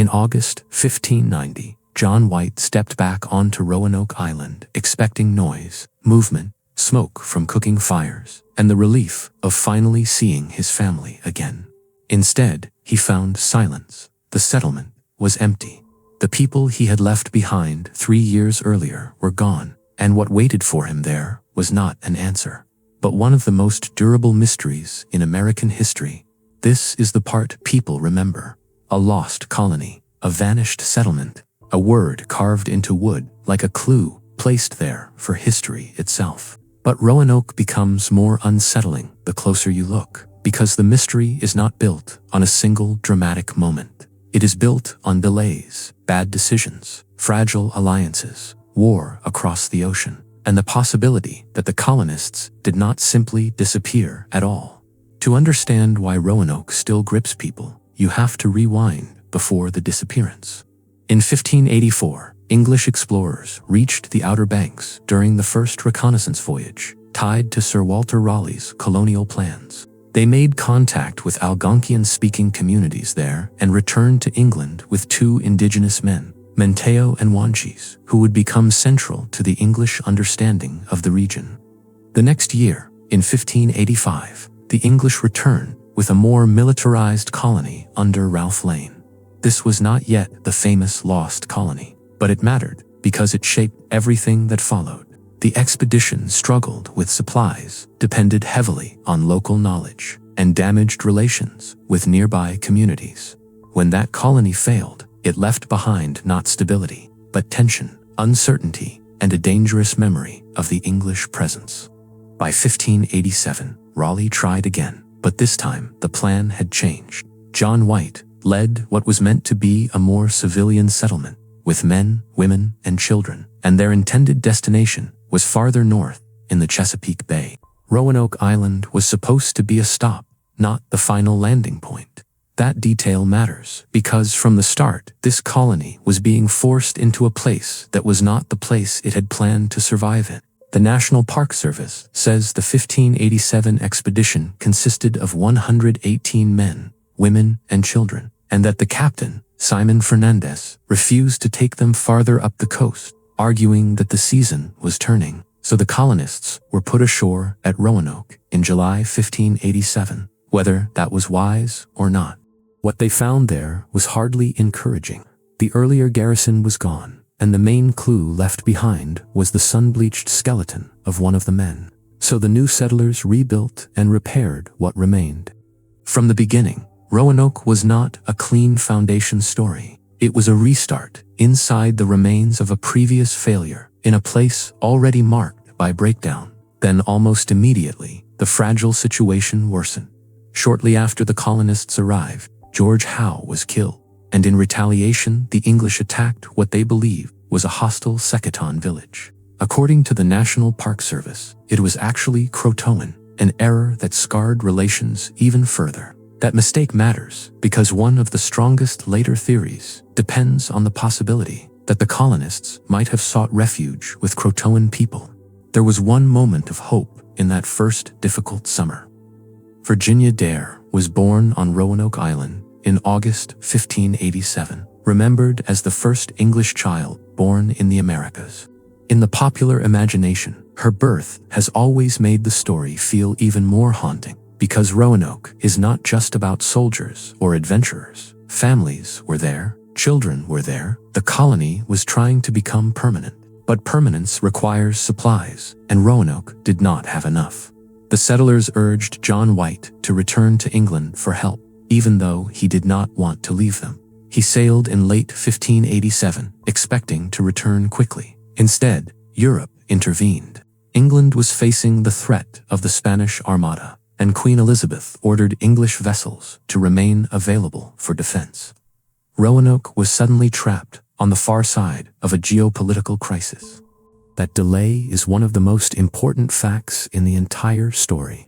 In August 1590, John White stepped back onto Roanoke Island, expecting noise, movement, smoke from cooking fires, and the relief of finally seeing his family again. Instead, he found silence. The settlement was empty. The people he had left behind 3 years earlier were gone, and what waited for him there was not an answer, but one of the most durable mysteries in American history. This is the part people remember: a lost colony, a vanished settlement, a word carved into wood like a clue placed there for history itself. But Roanoke becomes more unsettling the closer you look, because the mystery is not built on a single dramatic moment. It is built on delays, bad decisions, fragile alliances, war across the ocean, and the possibility that the colonists did not simply disappear at all. To understand why Roanoke still grips people, you have to rewind before the disappearance. In 1584, English explorers reached the Outer Banks during the first reconnaissance voyage, tied to Sir Walter Raleigh's colonial plans. They made contact with Algonquian-speaking communities there and returned to England with 2 indigenous men, Menteo and Wanchese, who would become central to the English understanding of the region. The next year, in 1585, the English returned with a more militarized colony under Ralph Lane. This was not yet the famous Lost Colony, but it mattered because it shaped everything that followed. The expedition struggled with supplies, depended heavily on local knowledge, and damaged relations with nearby communities. When that colony failed, it left behind not stability, but tension, uncertainty, and a dangerous memory of the English presence. By 1587, Raleigh tried again, but this time the plan had changed. John White led what was meant to be a more civilian settlement, with men, women, and children, and their intended destination was farther north in the Chesapeake Bay. Roanoke Island was supposed to be a stop, not the final landing point. That detail matters because from the start, this colony was being forced into a place that was not the place it had planned to survive in. The National Park Service says the 1587 expedition consisted of 118 men, women, and children, and that the captain, Simon Fernandez, refused to take them farther up the coast, arguing that the season was turning. So the colonists were put ashore at Roanoke in July 1587, whether that was wise or not. What they found there was hardly encouraging. The earlier garrison was gone, and the main clue left behind was the sun-bleached skeleton of one of the men. So the new settlers rebuilt and repaired what remained. From the beginning, Roanoke was not a clean foundation story. It was a restart inside the remains of a previous failure, in a place already marked by breakdown. Then almost immediately, the fragile situation worsened. Shortly after the colonists arrived, George Howe was killed, and in retaliation, the English attacked what they believed was a hostile CROATOAN village. According to the National Park Service, it was actually CROATOAN, an error that scarred relations even further. That mistake matters because one of the strongest later theories depends on the possibility that the colonists might have sought refuge with CROATOAN people. There was one moment of hope in that first difficult summer. Virginia Dare was born on Roanoke Island in August 1587, remembered as the first English child born in the Americas. In the popular imagination, her birth has always made the story feel even more haunting. Because Roanoke is not just about soldiers or adventurers. Families were there, children were there, the colony was trying to become permanent. But permanence requires supplies, and Roanoke did not have enough. The settlers urged John White to return to England for help, even though he did not want to leave them. He sailed in late 1587, expecting to return quickly. Instead, Europe intervened. England was facing the threat of the Spanish Armada, and Queen Elizabeth ordered English vessels to remain available for defense. Roanoke was suddenly trapped on the far side of a geopolitical crisis. That delay is one of the most important facts in the entire story.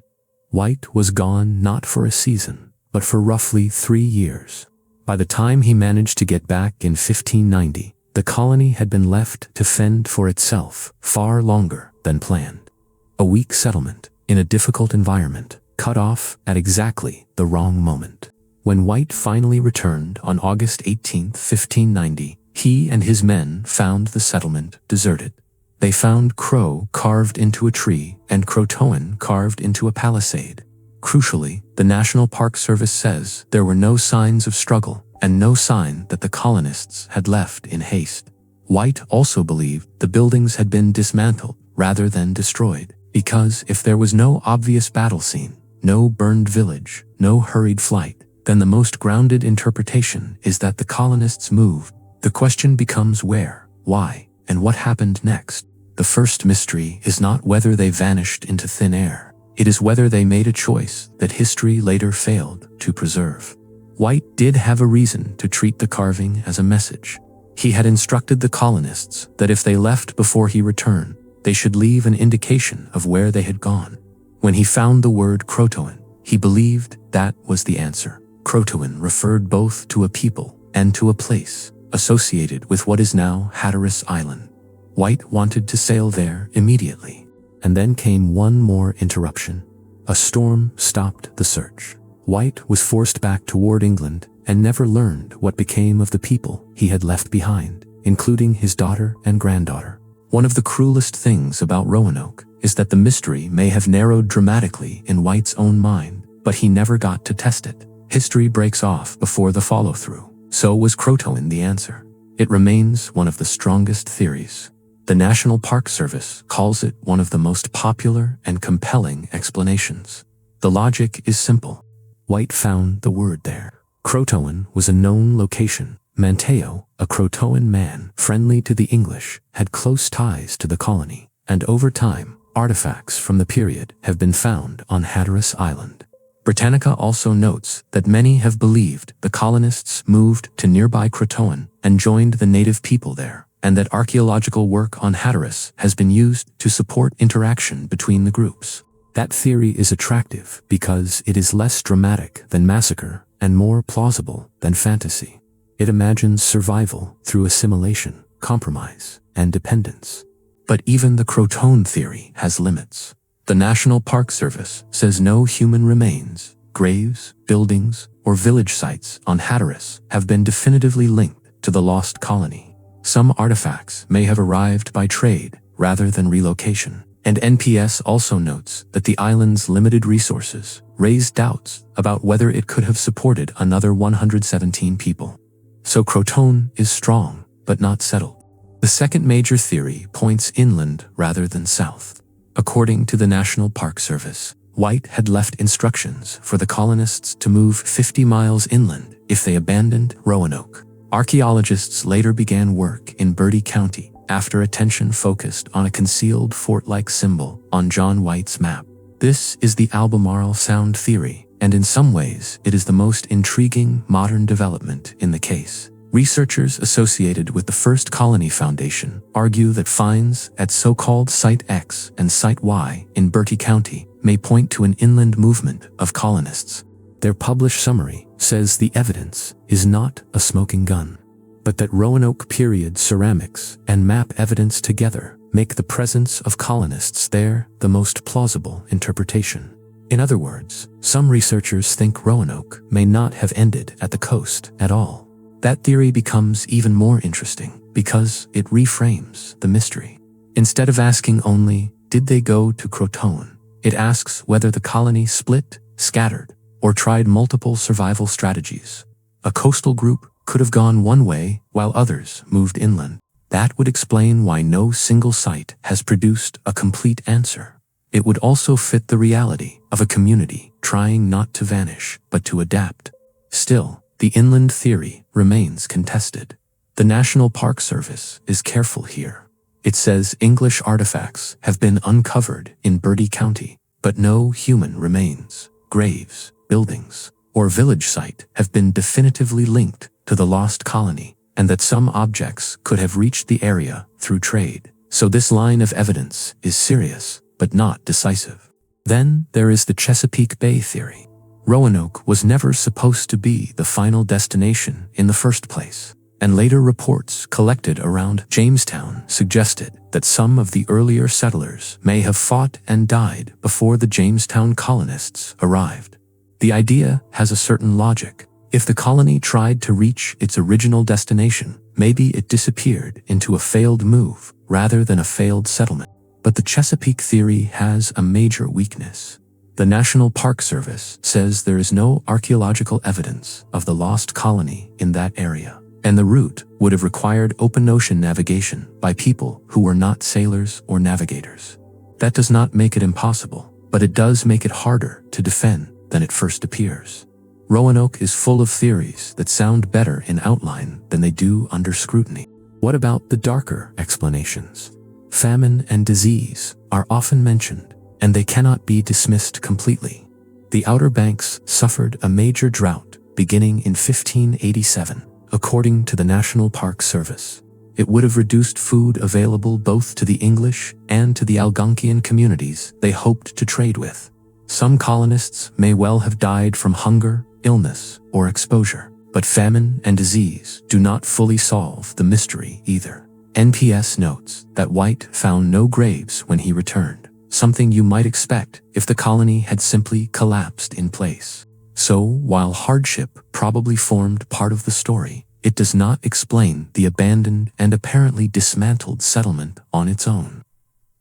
White was gone not for a season, but for roughly 3 years. By the time he managed to get back in 1590, the colony had been left to fend for itself far longer than planned. A weak settlement in a difficult environment, cut off at exactly the wrong moment. When White finally returned on August 18, 1590, he and his men found the settlement deserted. They found crow carved into a tree and CROATOAN carved into a palisade. Crucially, the National Park Service says there were no signs of struggle and no sign that the colonists had left in haste. White also believed the buildings had been dismantled rather than destroyed, because if there was no obvious battle scene, no burned village, no hurried flight, then the most grounded interpretation is that the colonists moved. The question becomes where, why, and what happened next. The first mystery is not whether they vanished into thin air. It is whether they made a choice that history later failed to preserve. White did have a reason to treat the carving as a message. He had instructed the colonists that if they left before he returned, they should leave an indication of where they had gone. When he found the word CROATOAN, he believed that was the answer. CROATOAN referred both to a people and to a place associated with what is now Hatteras Island. White wanted to sail there immediately. And then came one more interruption. A storm stopped the search. White was forced back toward England and never learned what became of the people he had left behind, including his daughter and granddaughter. One of the cruelest things about Roanoke is that the mystery may have narrowed dramatically in White's own mind, but he never got to test it. History breaks off before the follow-through. So was CROATOAN the answer? It remains one of the strongest theories. The National Park Service calls it one of the most popular and compelling explanations. The logic is simple. White found the word there. CROATOAN was a known location. Manteo, a CROATOAN man friendly to the English, had close ties to the colony, and over time, artifacts from the period have been found on Hatteras Island. Britannica also notes that many have believed the colonists moved to nearby CROATOAN and joined the native people there, and that archaeological work on Hatteras has been used to support interaction between the groups. That theory is attractive because it is less dramatic than massacre and more plausible than fantasy. It imagines survival through assimilation, compromise, and dependence. But even the CROATOAN theory has limits. The National Park Service says no human remains, graves, buildings, or village sites on Hatteras have been definitively linked to the lost colony. Some artifacts may have arrived by trade rather than relocation, and NPS also notes that the island's limited resources raise doubts about whether it could have supported another 117 people. So CROATOAN is strong, but not settled. The second major theory points inland rather than south. According to the National Park Service, White had left instructions for the colonists to move 50 miles inland if they abandoned Roanoke. Archaeologists later began work in Bertie County after attention focused on a concealed fort-like symbol on John White's map. This is the Albemarle Sound theory, and in some ways it is the most intriguing modern development in the case. Researchers associated with the First Colony Foundation argue that finds at so-called Site X and Site Y in Bertie County may point to an inland movement of colonists. Their published summary says the evidence is not a smoking gun, but that Roanoke period ceramics and map evidence together make the presence of colonists there the most plausible interpretation. In other words, some researchers think Roanoke may not have ended at the coast at all. That theory becomes even more interesting because it reframes the mystery. Instead of asking only, did they go to CROATOAN, it asks whether the colony split, scattered, or tried multiple survival strategies. A coastal group could have gone one way while others moved inland. That would explain why no single site has produced a complete answer. It would also fit the reality of a community trying not to vanish, but to adapt. Still, the inland theory remains contested. The National Park Service is careful here. It says English artifacts have been uncovered in Bertie County, but no human remains, graves, buildings, or village site have been definitively linked to the lost colony, and that some objects could have reached the area through trade. So this line of evidence is serious, but not decisive. Then there is the Chesapeake Bay theory. Roanoke was never supposed to be the final destination in the first place, and later reports collected around Jamestown suggested that some of the earlier settlers may have fought and died before the Jamestown colonists arrived. The idea has a certain logic. If the colony tried to reach its original destination, maybe it disappeared into a failed move rather than a failed settlement. But the Chesapeake theory has a major weakness. The National Park Service says there is no archaeological evidence of the lost colony in that area, and the route would have required open ocean navigation by people who were not sailors or navigators. That does not make it impossible, but it does make it harder to defend than it first appears. Roanoke is full of theories that sound better in outline than they do under scrutiny. What about the darker explanations? Famine and disease are often mentioned, and they cannot be dismissed completely. The Outer Banks suffered a major drought beginning in 1587, according to the National Park Service. It would have reduced food available both to the English and to the Algonquian communities they hoped to trade with. Some colonists may well have died from hunger, illness, or exposure, but famine and disease do not fully solve the mystery either. NPS notes that White found no graves when he returned, something you might expect if the colony had simply collapsed in place. So, while hardship probably formed part of the story, it does not explain the abandoned and apparently dismantled settlement on its own.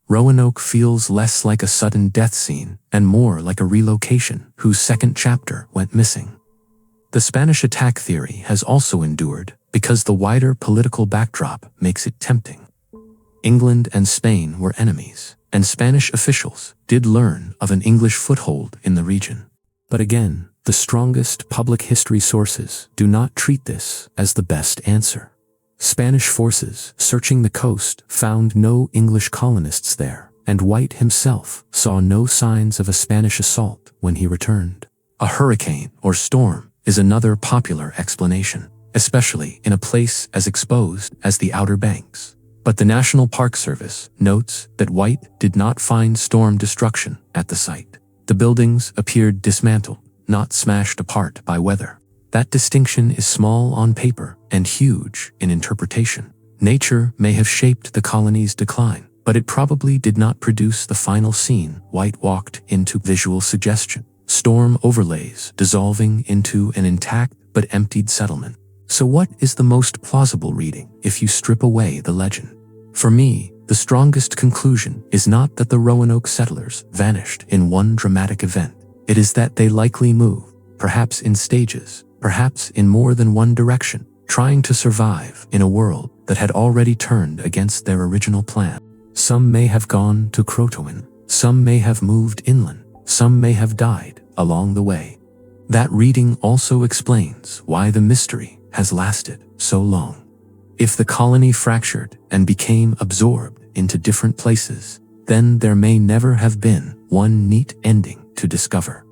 Roanoke feels less like a sudden death scene and more like a relocation whose second chapter went missing. The Spanish attack theory has also endured because the wider political backdrop makes it tempting. England and Spain were enemies, and Spanish officials did learn of an English foothold in the region. But again, the strongest public history sources do not treat this as the best answer. Spanish forces searching the coast found no English colonists there, and White himself saw no signs of a Spanish assault when he returned. A hurricane or storm is another popular explanation, especially in a place as exposed as the Outer Banks. But the National Park Service notes that White did not find storm destruction at the site. The buildings appeared dismantled, not smashed apart by weather. That distinction is small on paper and huge in interpretation. Nature may have shaped the colony's decline, but it probably did not produce the final scene White walked into. Visual suggestion. Storm overlays dissolving into an intact but emptied settlement. So what is the most plausible reading if you strip away the legend? For me, the strongest conclusion is not that the Roanoke settlers vanished in one dramatic event. It is that they likely moved, perhaps in stages, perhaps in more than one direction, trying to survive in a world that had already turned against their original plan. Some may have gone to CROATOAN, some may have moved inland, some may have died along the way. That reading also explains why the mystery has lasted so long. If the colony fractured and became absorbed into different places, then there may never have been one neat ending to discover.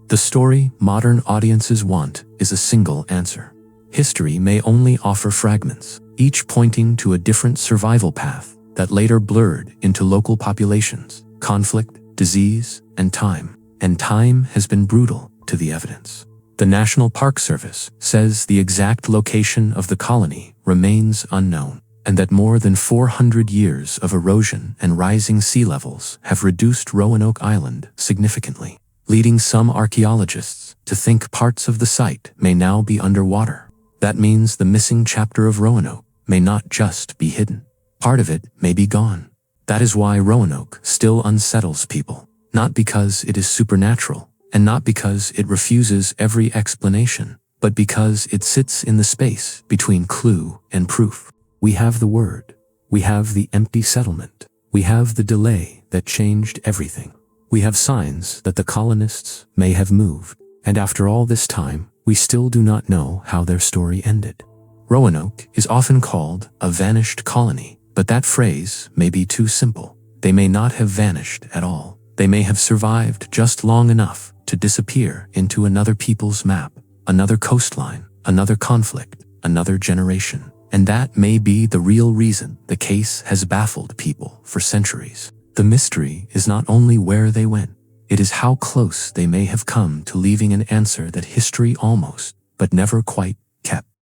The story modern audiences want is a single answer. History may only offer fragments, each pointing to a different survival path that later blurred into local populations, conflict, disease, and time. And time has been brutal to the evidence. The National Park Service says the exact location of the colony remains unknown, and that more than 400 years of erosion and rising sea levels have reduced Roanoke Island significantly, leading some archaeologists to think parts of the site may now be underwater. That means the missing chapter of Roanoke may not just be hidden. Part of it may be gone. That is why Roanoke still unsettles people, not because it is supernatural, and not because it refuses every explanation, but because it sits in the space between clue and proof. We have the word. We have the empty settlement. We have the delay that changed everything. We have signs that the colonists may have moved, and after all this time, we still do not know how their story ended. Roanoke is often called a vanished colony, but that phrase may be too simple. They may not have vanished at all. They may have survived just long enough to disappear into another people's map, another coastline, another conflict, another generation. And that may be the real reason the case has baffled people for centuries. The mystery is not only where they went, it is how close they may have come to leaving an answer that history almost, but never quite,